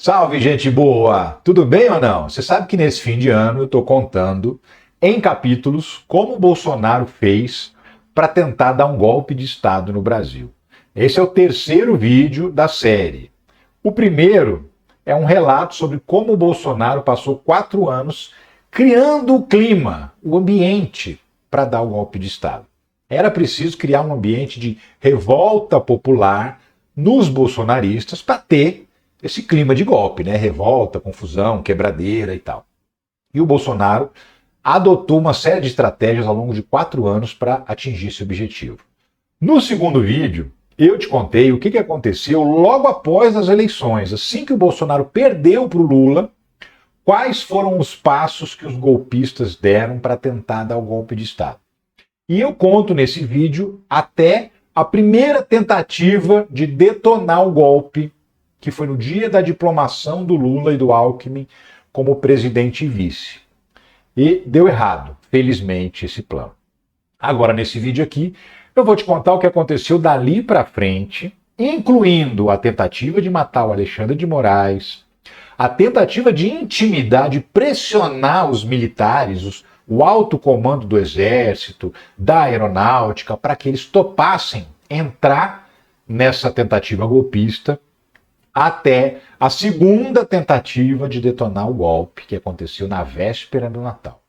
Salve, gente boa! Tudo bem ou não? Você sabe que nesse fim de ano eu estou contando em capítulos como o Bolsonaro fez para tentar dar um golpe de Estado no Brasil. Esse é o terceiro vídeo da série. O primeiro é um relato sobre como o Bolsonaro passou 4 anos criando o clima, o ambiente para dar o golpe de Estado. Era preciso criar um ambiente de revolta popular nos bolsonaristas para ter esse clima de golpe, né? Revolta, confusão, quebradeira e tal. E o Bolsonaro adotou uma série de estratégias ao longo de 4 anos para atingir esse objetivo. No segundo vídeo, eu te contei o que aconteceu logo após as eleições, assim que o Bolsonaro perdeu para o Lula, quais foram os passos que os golpistas deram para tentar dar o golpe de Estado. E eu conto nesse vídeo até a primeira tentativa de detonar o golpe, que foi no dia da diplomação do Lula e do Alckmin como presidente e vice. E deu errado, felizmente, esse plano. Agora, nesse vídeo aqui, eu vou te contar o que aconteceu dali para frente, incluindo a tentativa de matar o Alexandre de Moraes, a tentativa de intimidar, de pressionar os militares, o alto comando do Exército, da Aeronáutica, para que eles topassem entrar nessa tentativa golpista, até a segunda tentativa de detonar o golpe, que aconteceu na véspera do Natal.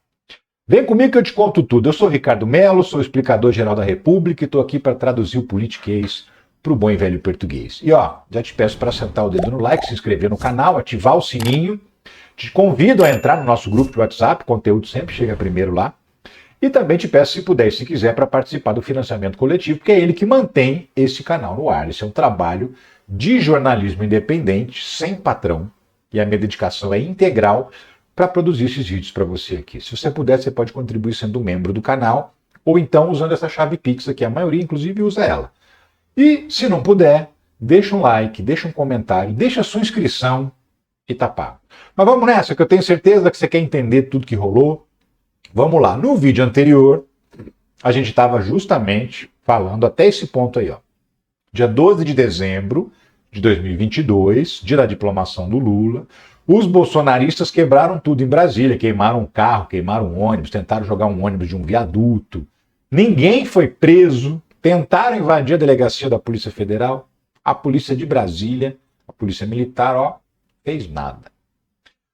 Vem comigo que eu te conto tudo. Eu sou Ricardo Mello, sou explicador-geral da República e estou aqui para traduzir o politiquês para o bom e velho português. E já te peço para sentar o dedo no like, se inscrever no canal, ativar o sininho. Te convido a entrar no nosso grupo de WhatsApp, conteúdo sempre chega primeiro lá. E também te peço, se puder e se quiser, para participar do financiamento coletivo, porque é ele que mantém esse canal no ar. Esse é um trabalho de jornalismo independente, sem patrão, e a minha dedicação é integral para produzir esses vídeos para você aqui. Se você puder, você pode contribuir sendo membro do canal, ou então usando essa chave Pix aqui, a maioria inclusive usa ela. E se não puder, deixa um like, deixa um comentário, deixa a sua inscrição e tá pago. Mas vamos nessa, que eu tenho certeza que você quer entender tudo que rolou. Vamos lá, no vídeo anterior, a gente estava justamente falando até esse ponto aí, Dia 12 de dezembro de 2022, dia da diplomação do Lula, os bolsonaristas quebraram tudo em Brasília, queimaram um carro, queimaram um ônibus, tentaram jogar um ônibus de um viaduto. Ninguém foi preso, tentaram invadir a delegacia da Polícia Federal, a Polícia de Brasília, a Polícia Militar, fez nada.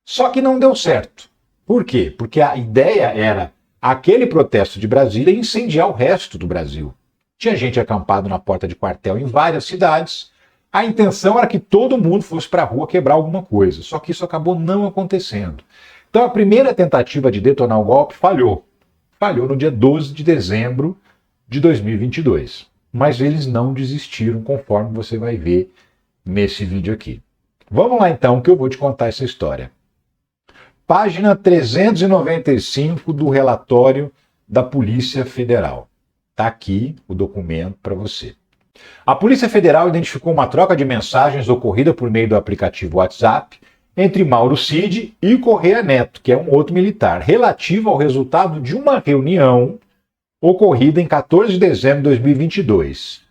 Só que não deu certo. Por quê? Porque a ideia era aquele protesto de Brasília incendiar o resto do Brasil. Tinha gente acampado na porta de quartel em várias cidades. A intenção era que todo mundo fosse para a rua quebrar alguma coisa. Só que isso acabou não acontecendo. Então a primeira tentativa de detonar o golpe falhou. Falhou no dia 12 de dezembro de 2022. Mas eles não desistiram, conforme você vai ver nesse vídeo aqui. Vamos lá então, que eu vou te contar essa história. Página 395 do relatório da Polícia Federal. Está aqui o documento para você. A Polícia Federal identificou uma troca de mensagens ocorrida por meio do aplicativo WhatsApp entre Mauro Cid e Correia Neto, que é um outro militar, relativo ao resultado de uma reunião ocorrida em 14 de dezembro de 2022.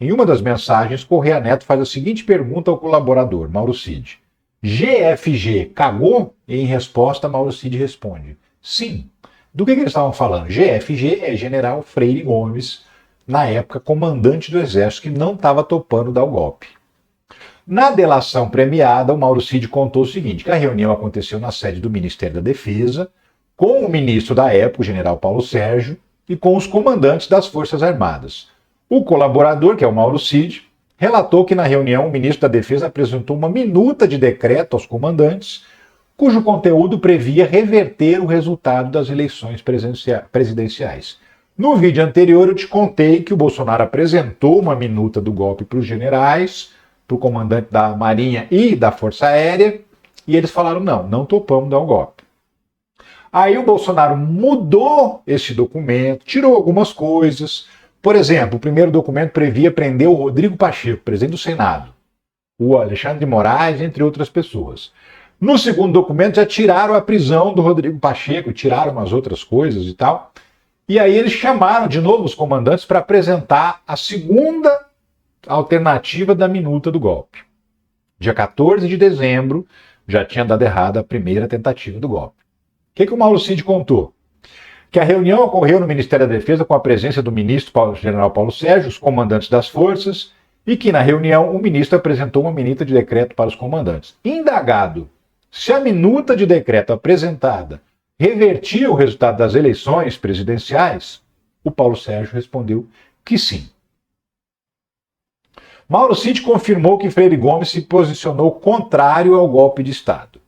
Em uma das mensagens, Correia Neto faz a seguinte pergunta ao colaborador, Mauro Cid. GFG cagou? E em resposta, Mauro Cid responde, sim. Do que eles estavam falando? GFG é General Freire Gomes, na época comandante do Exército, que não estava topando dar o golpe. Na delação premiada, o Mauro Cid contou o seguinte, que a reunião aconteceu na sede do Ministério da Defesa, com o ministro da época, o general Paulo Sérgio, e com os comandantes das Forças Armadas. O colaborador, que é o Mauro Cid, relatou que na reunião o ministro da Defesa apresentou uma minuta de decreto aos comandantes, cujo conteúdo previa reverter o resultado das eleições presidenciais. No vídeo anterior eu te contei que o Bolsonaro apresentou uma minuta do golpe para os generais, para o comandante da Marinha e da Força Aérea, e eles falaram, não topamos dar o golpe. Aí o Bolsonaro mudou esse documento, tirou algumas coisas. Por exemplo, o primeiro documento previa prender o Rodrigo Pacheco, presidente do Senado, o Alexandre de Moraes, entre outras pessoas. No segundo documento já tiraram a prisão do Rodrigo Pacheco, tiraram umas outras coisas e tal. E aí eles chamaram de novo os comandantes para apresentar a segunda alternativa da minuta do golpe. Dia 14 de dezembro, já tinha dado errado a primeira tentativa do golpe. O que o Mauro Cid contou? Que a reunião ocorreu no Ministério da Defesa com a presença do ministro general Paulo Sérgio, os comandantes das forças, e que na reunião o ministro apresentou uma minuta de decreto para os comandantes. Indagado se a minuta de decreto apresentada revertia o resultado das eleições presidenciais, o Paulo Sérgio respondeu que sim. Mauro Cid confirmou que Freire Gomes se posicionou contrário ao golpe de Estado.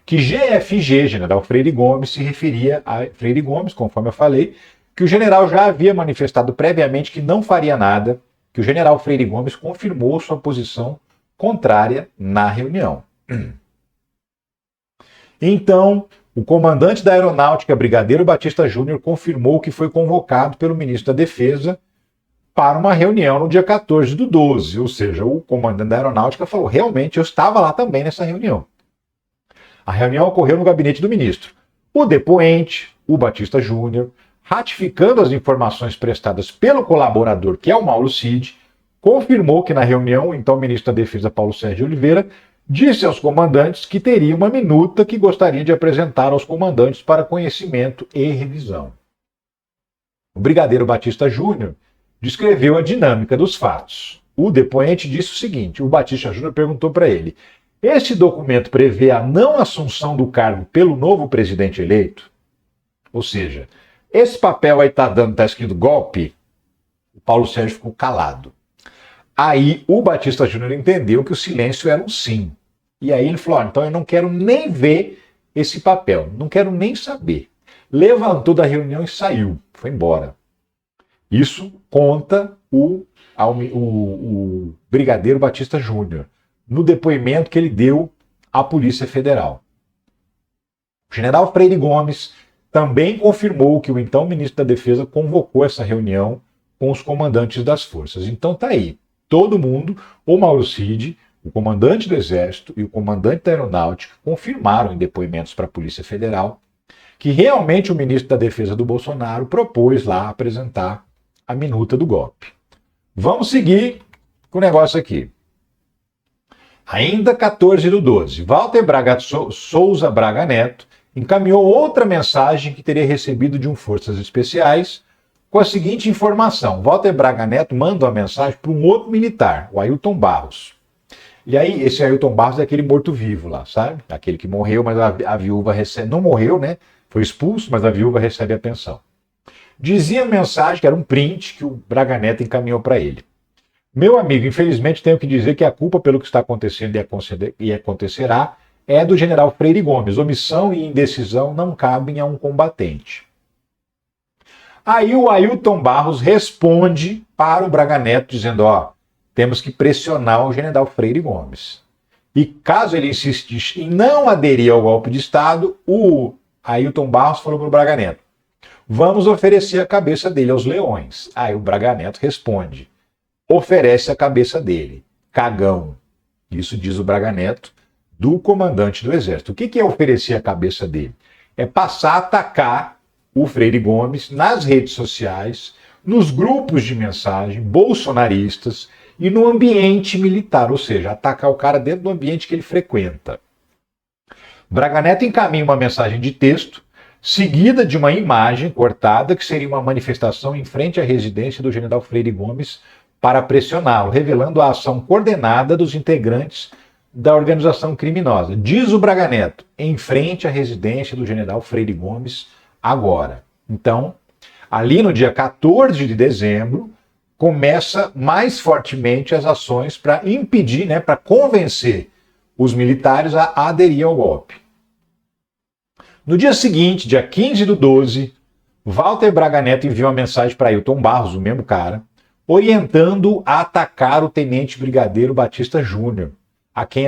Que GFG, general Freire Gomes, se referia a Freire Gomes, conforme eu falei, que o general já havia manifestado previamente que não faria nada, que o general Freire Gomes confirmou sua posição contrária na reunião. Então, o comandante da Aeronáutica, Brigadeiro Batista Júnior, confirmou que foi convocado pelo ministro da Defesa para uma reunião no dia 14 do 12, ou seja, o comandante da Aeronáutica falou, realmente, eu estava lá também nessa reunião. A reunião ocorreu no gabinete do ministro. O depoente, o Batista Júnior, ratificando as informações prestadas pelo colaborador, que é o Mauro Cid, confirmou que na reunião o então ministro da Defesa, Paulo Sérgio Oliveira, disse aos comandantes que teria uma minuta que gostaria de apresentar aos comandantes para conhecimento e revisão. O brigadeiro Batista Júnior descreveu a dinâmica dos fatos. O depoente disse o seguinte, o Batista Júnior perguntou para ele, este documento prevê a não assunção do cargo pelo novo presidente eleito? Ou seja, esse papel aí tá escrito golpe? O Paulo Sérgio ficou calado. Aí o Batista Júnior entendeu que o silêncio era um sim. E aí ele falou, então eu não quero nem ver esse papel, não quero nem saber. Levantou da reunião e saiu, foi embora. Isso conta o brigadeiro Batista Júnior, no depoimento que ele deu à Polícia Federal. O general Freire Gomes também confirmou que o então ministro da Defesa convocou essa reunião com os comandantes das forças. Então tá aí, todo mundo, o Mauro Cid, o comandante do Exército e o comandante da Aeronáutica confirmaram em depoimentos para a Polícia Federal que realmente o ministro da Defesa do Bolsonaro propôs lá apresentar a minuta do golpe. Vamos seguir com o negócio aqui. Ainda 14 do 12, Walter Souza Braga Neto encaminhou outra mensagem que teria recebido de um Forças Especiais com a seguinte informação. Walter Braga Neto manda uma mensagem para um outro militar, o Ailton Barros. E aí, esse Ailton Barros é aquele morto-vivo lá, sabe? Aquele que morreu, mas a viúva recebe... Não morreu, né? Foi expulso, mas a viúva recebe a pensão. Dizia a mensagem, que era um print, que o Braga Neto encaminhou para ele. Meu amigo, infelizmente tenho que dizer que a culpa pelo que está acontecendo e acontecerá é do general Freire Gomes. Omissão e indecisão não cabem a um combatente. Aí o Ailton Barros responde para o Braga Neto dizendo, temos que pressionar o general Freire Gomes. E caso ele insistisse em não aderir ao golpe de Estado, o Ailton Barros falou para o Braga Neto, vamos oferecer a cabeça dele aos leões. Aí o Braga Neto responde, oferece a cabeça dele, cagão. Isso diz o Braga Neto, do comandante do Exército. O que é oferecer a cabeça dele? É passar a atacar o Freire Gomes nas redes sociais, nos grupos de mensagem bolsonaristas e no ambiente militar, ou seja, atacar o cara dentro do ambiente que ele frequenta. Braga Neto encaminha uma mensagem de texto, seguida de uma imagem cortada, que seria uma manifestação em frente à residência do general Freire Gomes para pressioná-lo, revelando a ação coordenada dos integrantes da organização criminosa. Diz o Braga Neto, em frente à residência do general Freire Gomes, agora. Então, ali no dia 14 de dezembro, começa mais fortemente as ações para impedir, para convencer os militares a aderir ao golpe. No dia seguinte, dia 15 do 12, Walter Braga Neto enviou uma mensagem para Ailton Barros, o mesmo cara, orientando a atacar o tenente brigadeiro Batista Júnior, a quem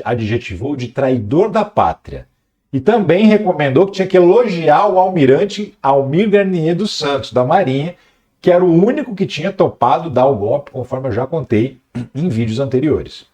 adjetivou de traidor da pátria. E também recomendou que tinha que elogiar o almirante Almir Garnier dos Santos, da Marinha, que era o único que tinha topado dar o golpe, conforme eu já contei em vídeos anteriores.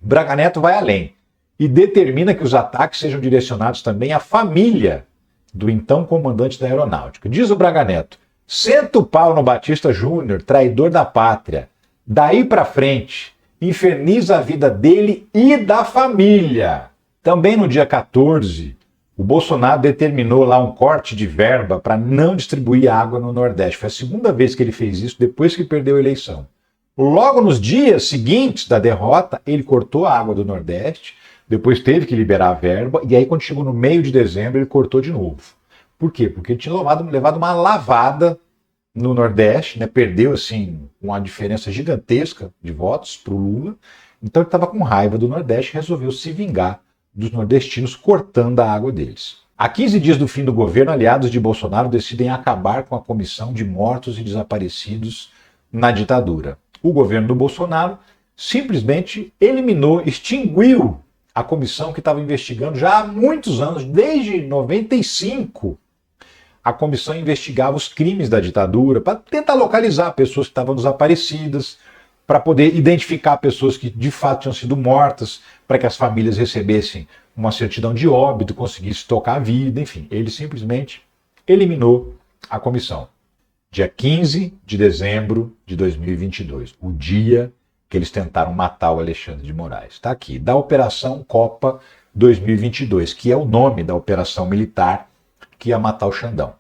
Braga Neto vai além e determina que os ataques sejam direcionados também à família do então comandante da Aeronáutica. Diz o Braga Neto, senta o pau no Batista Júnior, traidor da pátria. Daí para frente, inferniza a vida dele e da família. Também no dia 14, o Bolsonaro determinou lá um corte de verba para não distribuir água no Nordeste. Foi a segunda vez que ele fez isso depois que perdeu a eleição. Logo nos dias seguintes da derrota, ele cortou a água do Nordeste, depois teve que liberar a verba, e aí quando chegou no meio de dezembro ele cortou de novo. Por quê? Porque ele tinha levado uma lavada no Nordeste, né? Perdeu assim uma diferença gigantesca de votos para o Lula, então ele estava com raiva do Nordeste e resolveu se vingar dos nordestinos cortando a água deles. A 15 dias do fim do governo, aliados de Bolsonaro decidem acabar com a comissão de mortos e desaparecidos na ditadura. O governo do Bolsonaro simplesmente eliminou, extinguiu a comissão que estava investigando já há muitos anos, desde 95. A comissão investigava os crimes da ditadura para tentar localizar pessoas que estavam desaparecidas, para poder identificar pessoas que de fato tinham sido mortas, para que as famílias recebessem uma certidão de óbito, conseguissem tocar a vida, enfim. Ele simplesmente eliminou a comissão. Dia 15 de dezembro de 2022, o dia que eles tentaram matar o Alexandre de Moraes. Está aqui, da Operação Copa 2022, que é o nome da operação militar que ia matar o Xandão.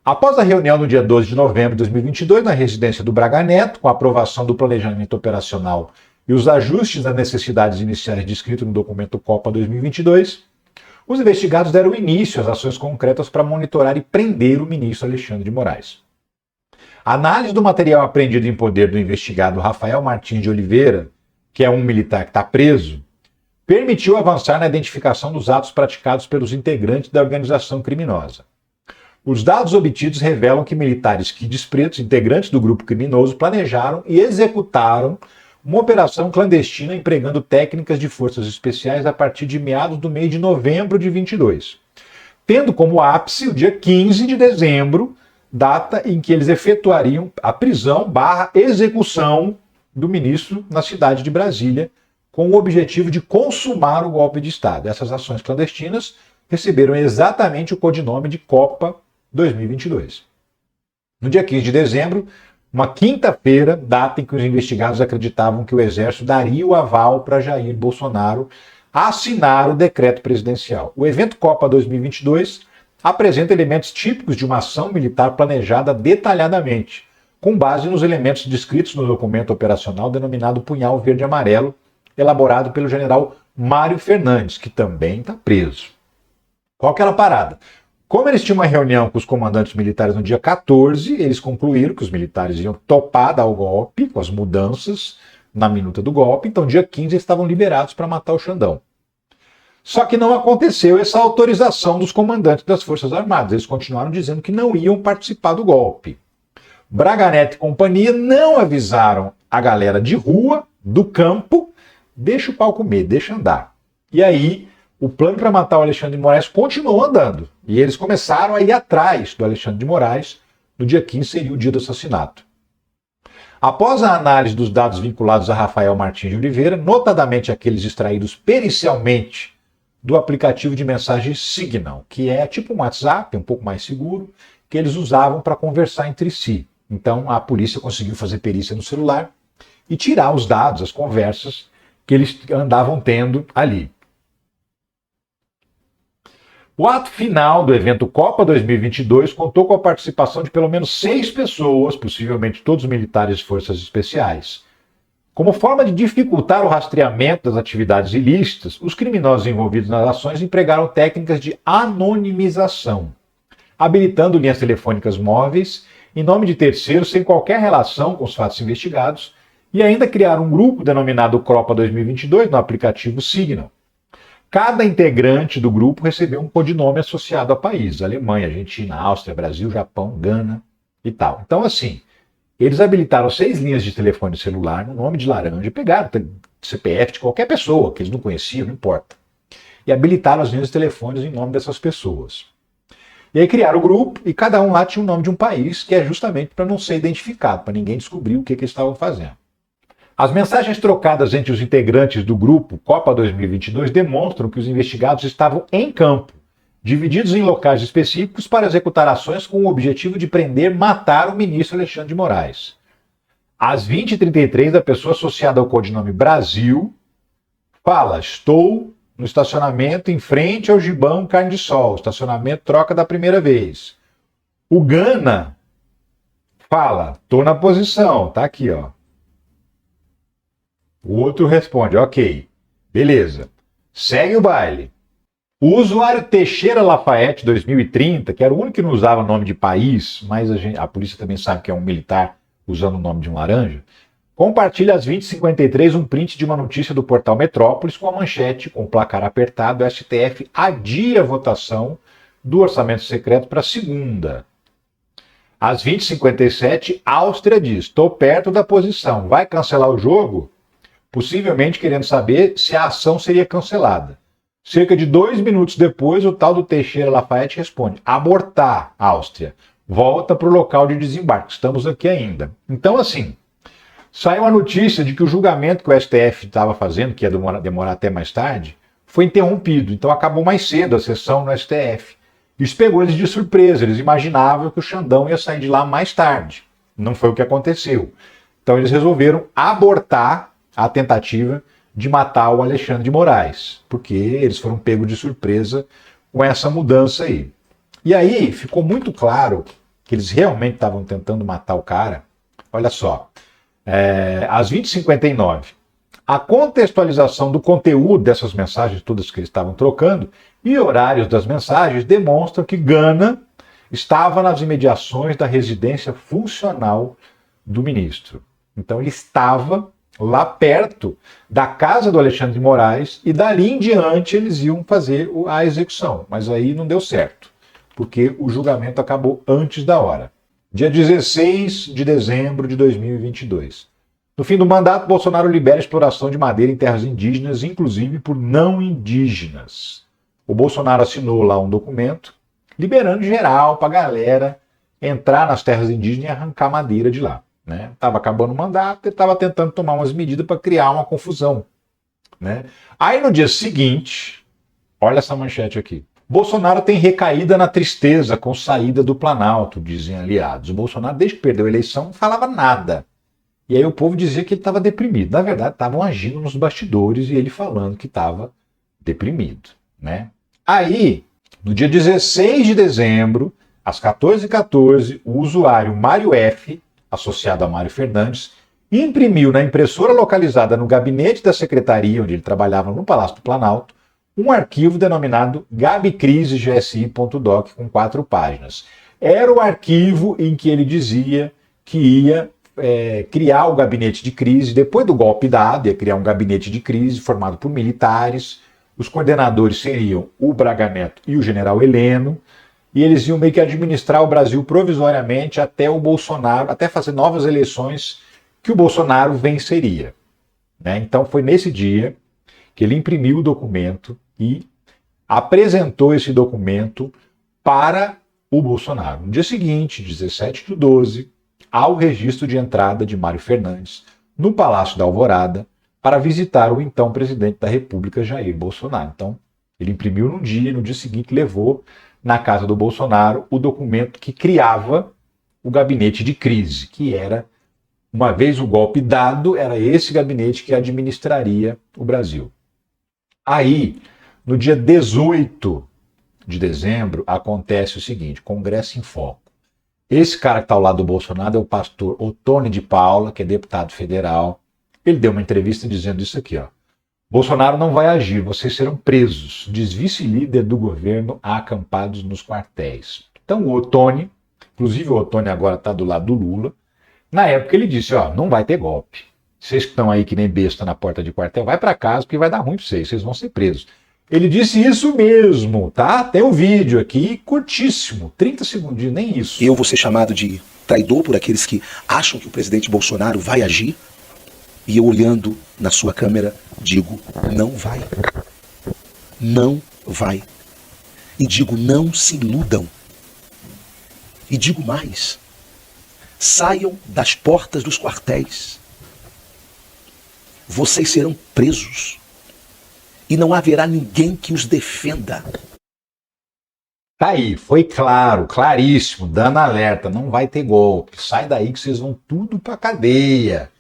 Após a reunião no dia 12 de novembro de 2022, na residência do Braga Neto, com a aprovação do planejamento operacional e os ajustes das necessidades iniciais descritos no documento Copa 2022, os investigados deram início às ações concretas para monitorar e prender o ministro Alexandre de Moraes. A análise do material apreendido em poder do investigado Rafael Martins de Oliveira, que é um militar que está preso, permitiu avançar na identificação dos atos praticados pelos integrantes da organização criminosa. Os dados obtidos revelam que militares Kids Pretos, integrantes do grupo criminoso, planejaram e executaram uma operação clandestina empregando técnicas de forças especiais a partir de meados do mês de novembro de 22, tendo como ápice o dia 15 de dezembro, data em que eles efetuariam a prisão/execução do ministro na cidade de Brasília, com o objetivo de consumar o golpe de Estado. Essas ações clandestinas receberam exatamente o codinome de Copa 2022. No dia 15 de dezembro, uma quinta-feira, data em que os investigados acreditavam que o Exército daria o aval para Jair Bolsonaro assinar o decreto presidencial. O evento Copa 2022 apresenta elementos típicos de uma ação militar planejada detalhadamente, com base nos elementos descritos no documento operacional denominado Punhal Verde-Amarelo, elaborado pelo general Mário Fernandes, que também está preso. Qual que era a parada? Como eles tinham uma reunião com os comandantes militares no dia 14, eles concluíram que os militares iam topar dar o golpe, com as mudanças na minuta do golpe, então dia 15 eles estavam liberados para matar o Xandão. Só que não aconteceu essa autorização dos comandantes das Forças Armadas, eles continuaram dizendo que não iam participar do golpe. Braga Neto e companhia não avisaram a galera de rua, do campo, deixa o pau comer, deixa andar. E aí, o plano para matar o Alexandre de Moraes continuou andando. E eles começaram a ir atrás do Alexandre de Moraes. No dia 15 seria o dia do assassinato. Após a análise dos dados vinculados a Rafael Martins de Oliveira, notadamente aqueles extraídos pericialmente do aplicativo de mensagem Signal, que é tipo um WhatsApp, um pouco mais seguro, que eles usavam para conversar entre si. Então a polícia conseguiu fazer perícia no celular e tirar os dados, as conversas que eles andavam tendo ali. O ato final do evento Copa 2022 contou com a participação de pelo menos 6 pessoas, possivelmente todos militares de forças especiais. Como forma de dificultar o rastreamento das atividades ilícitas, os criminosos envolvidos nas ações empregaram técnicas de anonimização, habilitando linhas telefônicas móveis em nome de terceiros sem qualquer relação com os fatos investigados e ainda criaram um grupo denominado Copa 2022 no aplicativo Signal. Cada integrante do grupo recebeu um codinome associado a países: Alemanha, Argentina, Áustria, Brasil, Japão, Gana e tal. Então, assim, eles habilitaram 6 linhas de telefone celular no nome de laranja, pegaram CPF de qualquer pessoa que eles não conheciam, não importa, e habilitaram as linhas de telefones em nome dessas pessoas. E aí criaram o grupo e cada um lá tinha o nome de um país, que é justamente para não ser identificado, para ninguém descobrir o que eles estavam fazendo. As mensagens trocadas entre os integrantes do grupo Copa 2022 demonstram que os investigados estavam em campo, divididos em locais específicos para executar ações com o objetivo de prender, matar o ministro Alexandre de Moraes. Às 20h33, a pessoa associada ao codinome Brasil fala: estou no estacionamento em frente ao Gibão Carne de Sol. Estacionamento troca da primeira vez. O Gana fala: estou na posição. Tá aqui, ó. O outro responde: ok, beleza. Segue o baile. O usuário Teixeira Lafayette 2030, que era o único que não usava nome de país, mas a polícia também sabe que é um militar usando o nome de um laranja, compartilha às 20h53 um print de uma notícia do portal Metrópolis com a manchete, com o placar apertado: o STF adia a votação do orçamento secreto para segunda. Às 20h57, Áustria diz: estou perto da posição, vai cancelar o jogo? Possivelmente querendo saber se a ação seria cancelada. Cerca de 2 minutos depois, o tal do Teixeira Lafayette responde: abortar, Áustria. Volta para o local de desembarque. Estamos aqui ainda. Então, assim, saiu a notícia de que o julgamento que o STF estava fazendo, que ia demorar até mais tarde, foi interrompido. Então, acabou mais cedo a sessão no STF. Isso pegou eles de surpresa. Eles imaginavam que o Xandão ia sair de lá mais tarde. Não foi o que aconteceu. Então, eles resolveram abortar a tentativa de matar o Alexandre de Moraes, porque eles foram pegos de surpresa com essa mudança aí. E aí ficou muito claro que eles realmente estavam tentando matar o cara. Olha só, às 20h59, a contextualização do conteúdo dessas mensagens todas que eles estavam trocando e horários das mensagens demonstram que Gana estava nas imediações da residência funcional do ministro. Então ele estava lá perto da casa do Alexandre de Moraes e dali em diante eles iam fazer a execução. Mas aí não deu certo, porque o julgamento acabou antes da hora. Dia 16 de dezembro de 2022. No fim do mandato, Bolsonaro libera a exploração de madeira em terras indígenas, inclusive por não indígenas. O Bolsonaro assinou lá um documento liberando geral para a galera entrar nas terras indígenas e arrancar madeira de lá. Estava acabando o mandato e estava tentando tomar umas medidas para criar uma confusão. Aí no dia seguinte, olha essa manchete aqui: Bolsonaro tem recaída na tristeza com saída do Planalto, dizem aliados. O Bolsonaro, desde que perdeu a eleição, não falava nada. E aí o povo dizia que ele estava deprimido. Na verdade, estavam agindo nos bastidores e ele falando que estava deprimido. Aí, no dia 16 de dezembro, às 14h14, o usuário Mário F., associado a Mário Fernandes, imprimiu na impressora localizada no gabinete da secretaria, onde ele trabalhava no Palácio do Planalto, um arquivo denominado gabcrisegsi.doc com 4 páginas. Era o arquivo em que ele dizia que ia criar o gabinete de crise. Depois do golpe dado, ia criar um gabinete de crise formado por militares. Os coordenadores seriam o Braga Neto e o general Heleno. E eles iam meio que administrar o Brasil provisoriamente até o Bolsonaro, até fazer novas eleições que o Bolsonaro venceria. Então foi nesse dia que ele imprimiu o documento e apresentou esse documento para o Bolsonaro. No dia seguinte, 17/12, há o registro de entrada de Mário Fernandes no Palácio da Alvorada para visitar o então presidente da República, Jair Bolsonaro. Então, ele imprimiu num dia e no dia seguinte levou na casa do Bolsonaro o documento que criava o gabinete de crise, que era, uma vez o golpe dado, era esse gabinete que administraria o Brasil. Aí, no dia 18 de dezembro, acontece o seguinte: Congresso em Foco. Esse cara que está ao lado do Bolsonaro é o pastor Ottoni de Paula, que é deputado federal. Ele deu uma entrevista dizendo isso aqui, ó: Bolsonaro não vai agir, vocês serão presos, diz vice-líder do governo acampados nos quartéis. Então o Ottoni, inclusive o Ottoni agora está do lado do Lula, na época ele disse, não vai ter golpe. Vocês que estão aí que nem besta na porta de quartel, vai para casa porque vai dar ruim para vocês vão ser presos. Ele disse isso mesmo, tá? Tem um vídeo aqui curtíssimo, 30 segundinhos, nem isso. Eu vou ser chamado de traidor por aqueles que acham que o presidente Bolsonaro vai agir? E eu, olhando na sua câmera, digo, não vai. Não vai. E digo, não se iludam. E digo mais, saiam das portas dos quartéis. Vocês serão presos. E não haverá ninguém que os defenda. Tá aí, foi claro, claríssimo, dando alerta, não vai ter golpe, sai daí que vocês vão tudo pra cadeia.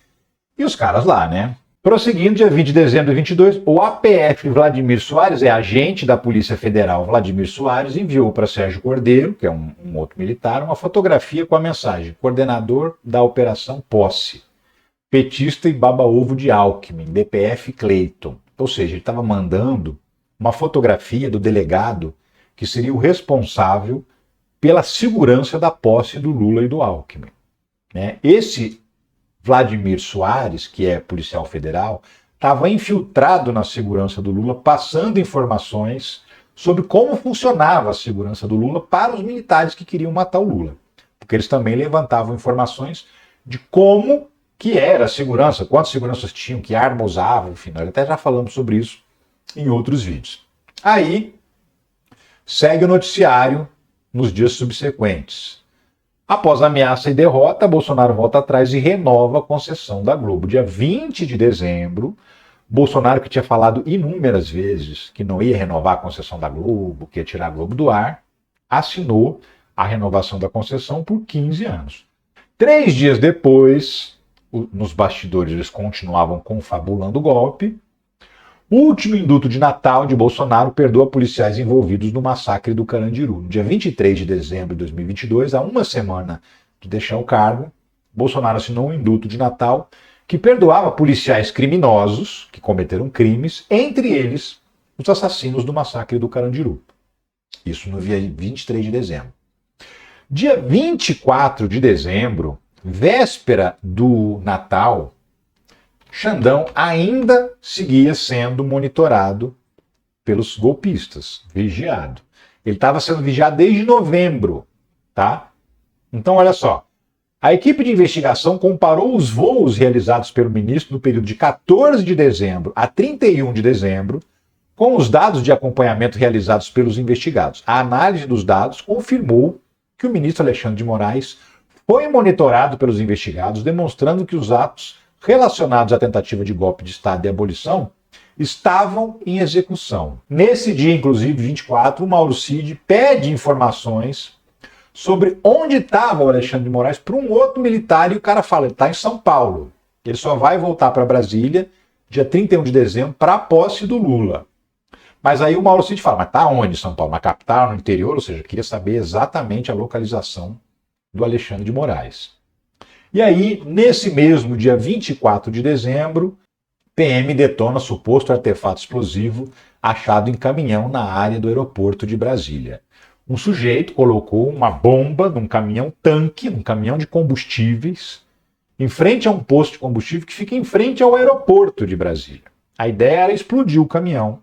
E os caras lá, né? Prosseguindo, dia 20 de dezembro de 22, o APF Vladimir Soares, agente da Polícia Federal Vladimir Soares, enviou para Sérgio Cordeiro, que é um outro militar, uma fotografia com a mensagem: coordenador da Operação Posse, petista e baba-ovo de Alckmin, DPF Clayton. Ou seja, ele estava mandando uma fotografia do delegado que seria o responsável pela segurança da posse do Lula e do Alckmin. Né? Esse Vladimir Soares, que é policial federal, estava infiltrado na segurança do Lula, passando informações sobre como funcionava a segurança do Lula para os militares que queriam matar o Lula. Porque eles também levantavam informações de como que era a segurança, quantas seguranças tinham, que arma usavam, enfim, nós até já falamos sobre isso em outros vídeos. Aí, segue o noticiário nos dias subsequentes. Após ameaça e derrota, Bolsonaro volta atrás e renova a concessão da Globo. Dia 20 de dezembro, Bolsonaro, que tinha falado inúmeras vezes que não ia renovar a concessão da Globo, que ia tirar a Globo do ar, assinou a renovação da concessão por 15 anos. 3 dias depois, nos bastidores eles continuavam confabulando o golpe. O último indulto de Natal de Bolsonaro perdoa policiais envolvidos no massacre do Carandiru. No dia 23 de dezembro de 2022, há uma semana de deixar o cargo, Bolsonaro assinou um indulto de Natal que perdoava policiais criminosos que cometeram crimes, entre eles os assassinos do massacre do Carandiru. Isso no dia 23 de dezembro. Dia 24 de dezembro, véspera do Natal, Xandão ainda seguia sendo monitorado pelos golpistas, vigiado. Ele estava sendo vigiado desde novembro, tá? Então, olha só. A equipe de investigação comparou os voos realizados pelo ministro no período de 14 de dezembro a 31 de dezembro com os dados de acompanhamento realizados pelos investigados. A análise dos dados confirmou que o ministro Alexandre de Moraes foi monitorado pelos investigados, demonstrando que os atos relacionados à tentativa de golpe de Estado e abolição estavam em execução. Nesse dia, inclusive, 24, o Mauro Cid pede informações sobre onde estava o Alexandre de Moraes para um outro militar e o cara fala, ele está em São Paulo. Ele só vai voltar para Brasília dia 31 de dezembro para a posse do Lula. Mas aí o Mauro Cid fala, mas está onde São Paulo? Na capital, no interior? Ou seja, queria saber exatamente a localização do Alexandre de Moraes. E aí, nesse mesmo dia 24 de dezembro, PM detona suposto artefato explosivo achado em caminhão na área do aeroporto de Brasília. Um sujeito colocou uma bomba num caminhão-tanque, num caminhão de combustíveis, em frente a um posto de combustível que fica em frente ao aeroporto de Brasília. A ideia era explodir o caminhão,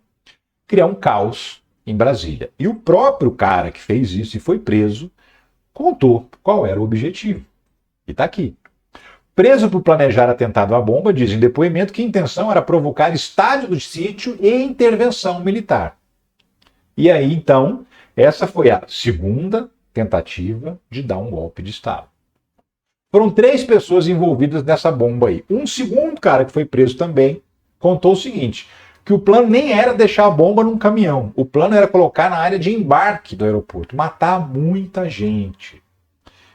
criar um caos em Brasília. E o próprio cara que fez isso e foi preso contou qual era o objetivo. E está aqui. Preso por planejar atentado à bomba, diz em depoimento que a intenção era provocar estádio do sítio e intervenção militar. E aí, então, essa foi a segunda tentativa de dar um golpe de Estado. Foram 3 pessoas envolvidas nessa bomba aí. Um segundo cara que foi preso também contou o seguinte, que o plano nem era deixar a bomba num caminhão. O plano era colocar na área de embarque do aeroporto, matar muita gente.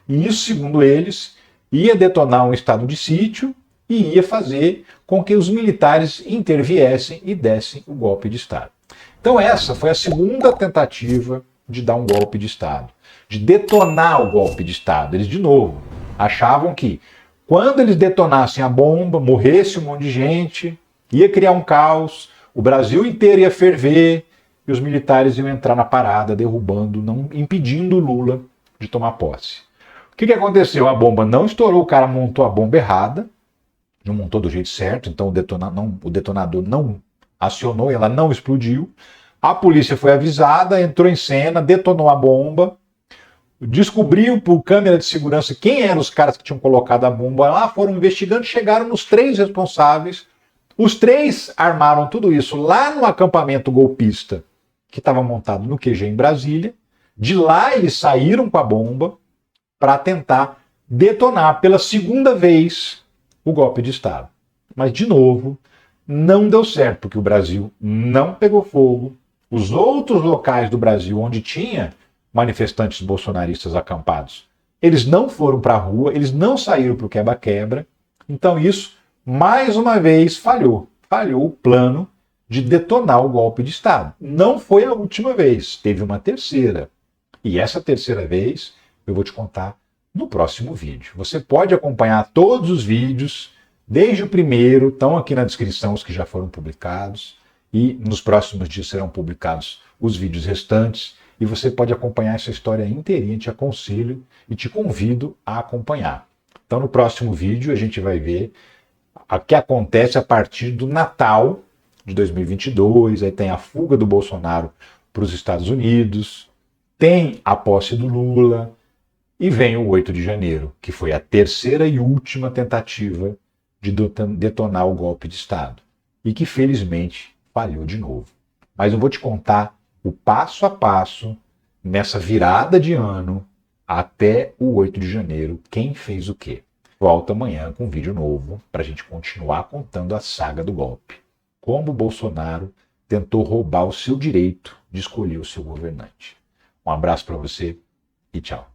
E isso, segundo eles, ia detonar um estado de sítio e ia fazer com que os militares interviessem e dessem o golpe de Estado. Então essa foi a segunda tentativa de dar um golpe de Estado, de detonar o golpe de Estado. Eles, de novo, achavam que quando eles detonassem a bomba, morresse um monte de gente, ia criar um caos, o Brasil inteiro ia ferver e os militares iam entrar na parada, derrubando, não impedindo o Lula de tomar posse. O que aconteceu? A bomba não estourou, o cara montou a bomba errada, não montou do jeito certo, então o detonador não acionou, ela não explodiu. A polícia foi avisada, entrou em cena, detonou a bomba, descobriu por câmera de segurança quem eram os caras que tinham colocado a bomba lá, foram investigando, chegaram nos 3 responsáveis. Os 3 armaram tudo isso lá no acampamento golpista que estava montado no QG em Brasília. De lá eles saíram com a bomba para tentar detonar pela segunda vez o golpe de Estado. Mas, de novo, não deu certo, porque o Brasil não pegou fogo. Os outros locais do Brasil onde tinha manifestantes bolsonaristas acampados. Eles não foram para a rua, eles não saíram para o quebra-quebra. Então isso, mais uma vez, falhou. Falhou o plano de detonar o golpe de Estado. Não foi a última vez, teve uma terceira. E essa terceira vez eu vou te contar no próximo vídeo. Você pode acompanhar todos os vídeos, desde o primeiro, estão aqui na descrição os que já foram publicados, e nos próximos dias serão publicados os vídeos restantes, e você pode acompanhar essa história inteirinha, te aconselho e te convido a acompanhar. Então no próximo vídeo a gente vai ver o que acontece a partir do Natal de 2022, aí tem a fuga do Bolsonaro para os Estados Unidos, tem a posse do Lula, e vem o 8 de janeiro, que foi a terceira e última tentativa de detonar o golpe de Estado, e que felizmente falhou de novo. Mas eu vou te contar o passo a passo nessa virada de ano até o 8 de janeiro, quem fez o quê. Volto amanhã com um vídeo novo para a gente continuar contando a saga do golpe. Como o Bolsonaro tentou roubar o seu direito de escolher o seu governante. Um abraço para você e tchau.